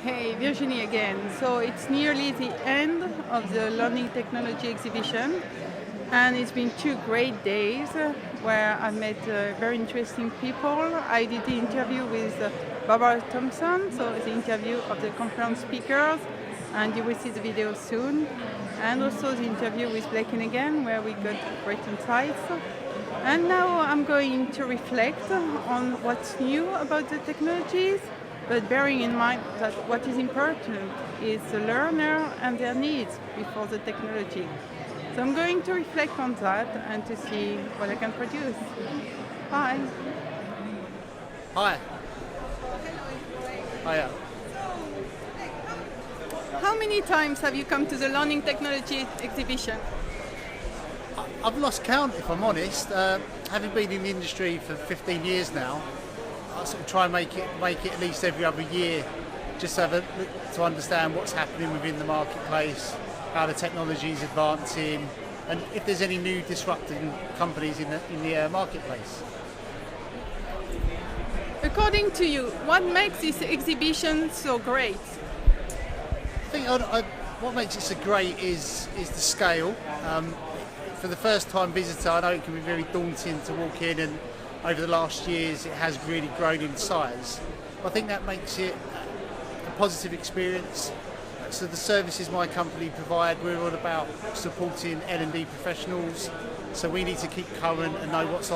Hey, Virginie again. So it's nearly the end of the Learning Technology exhibition, and it's been 2 great days where I met very interesting people. I did the interview with Barbara Thompson, so the interview of the conference speakers, and you will see the video soon. And also the interview with Blake Henegan, where we got great insights. And now I'm going to reflect on what's new about the technologies, but bearing in mind that what is important is the learner and their needs before the technology. So I'm going to reflect on that and to see what I can produce. Bye. Hi. Hiya. How many times have you come to the Learning Technology exhibition? I've lost count, if I'm honest. Having been in the industry for 15 years now, I sort of try and make it at least every other year, just to have a look to understand what's happening within the marketplace, how the technology is advancing, and if there's any new disrupting companies in the marketplace. According to you, what makes this exhibition so great? I think what makes it so great is the scale. For the first time visitor, I know it can be very daunting to walk in, and over the last years it has really grown in size. I think that makes it a positive experience. So the services my company provide, we're all about supporting L&D professionals, so we need to keep current and know what's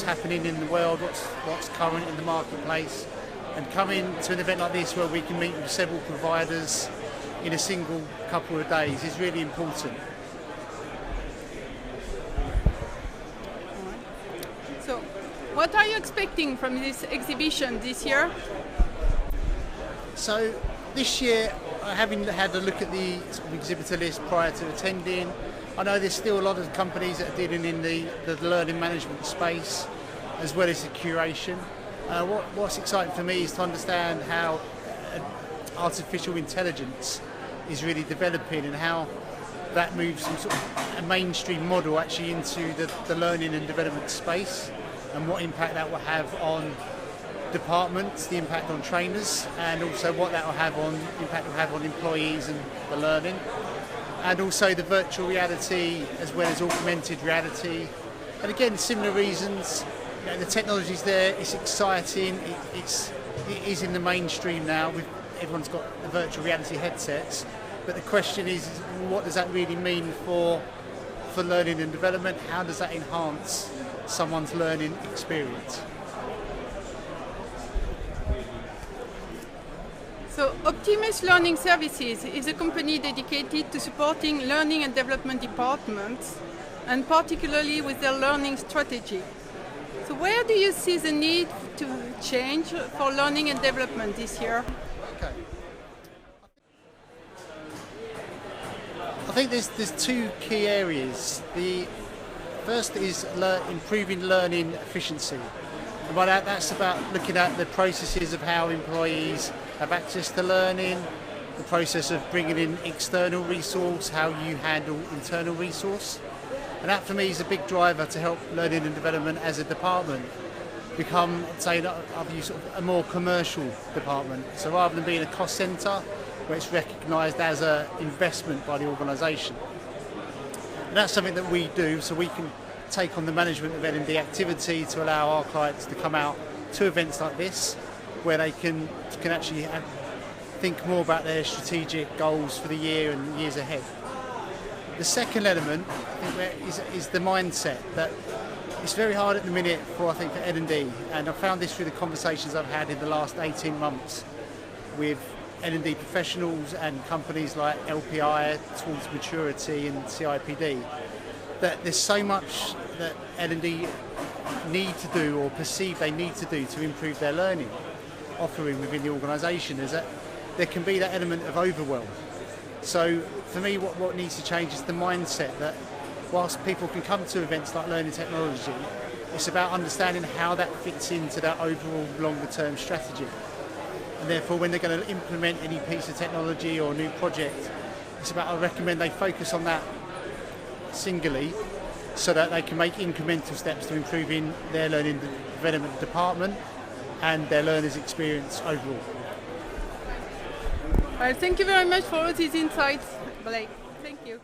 happening in the world, what's current in the marketplace, and coming to an event like this where we can meet with several providers in a single couple of days is really important. So, what are you expecting from this exhibition this year? So this year, having had a look at the sort of exhibitor list prior to attending, I know there's still a lot of companies that are dealing in the learning management space as well as the curation. What's exciting for me is to understand how artificial intelligence is really developing and how that moves from sort of a mainstream model actually into the learning and development space, and what impact that will have on departments, the impact on trainers, and also what that will have on impact will have on employees and the learning, and also the virtual reality as well as augmented reality. And again, similar reasons. You know, the technology's there. It's exciting. It is in the mainstream now. Everyone's got the virtual reality headsets. But the question is, what does that really mean for learning and development? How does that enhance someone's learning experience? So Optimus Learning Services is a company dedicated to supporting learning and development departments, and particularly with their learning strategy. So where do you see the need to change for learning and development this year? Okay. I think there's two key areas. The first is improving learning efficiency. And by that, that's about looking at the processes of how employees have access to learning, the process of bringing in external resource, how you handle internal resource. And that for me is a big driver to help learning and development as a department become, say, sort of a more commercial department. So rather than being a cost centre, where it's recognised as an investment by the organisation. And that's something that we do, so we can take on the management of L&D activity to allow our clients to come out to events like this, where they can actually think more about their strategic goals for the year and years ahead. The second element, I think, is the mindset. That it's very hard at the minute for L&D, and I've found this through the conversations I've had in the last 18 months with L&D professionals and companies like LPI towards maturity and CIPD, that there's so much that L&D need to do or perceive they need to do to improve their learning offering within the organisation, is that there can be that element of overwhelm. So for me, what needs to change is the mindset that whilst people can come to events like Learning Technology, it's about understanding how that fits into their overall longer term strategy. And therefore, when they're going to implement any piece of technology or new project, it's about, I recommend they focus on that singly so that they can make incremental steps to improving their learning development department and their learners' experience overall. Well, thank you very much for all these insights, Blake. Thank you.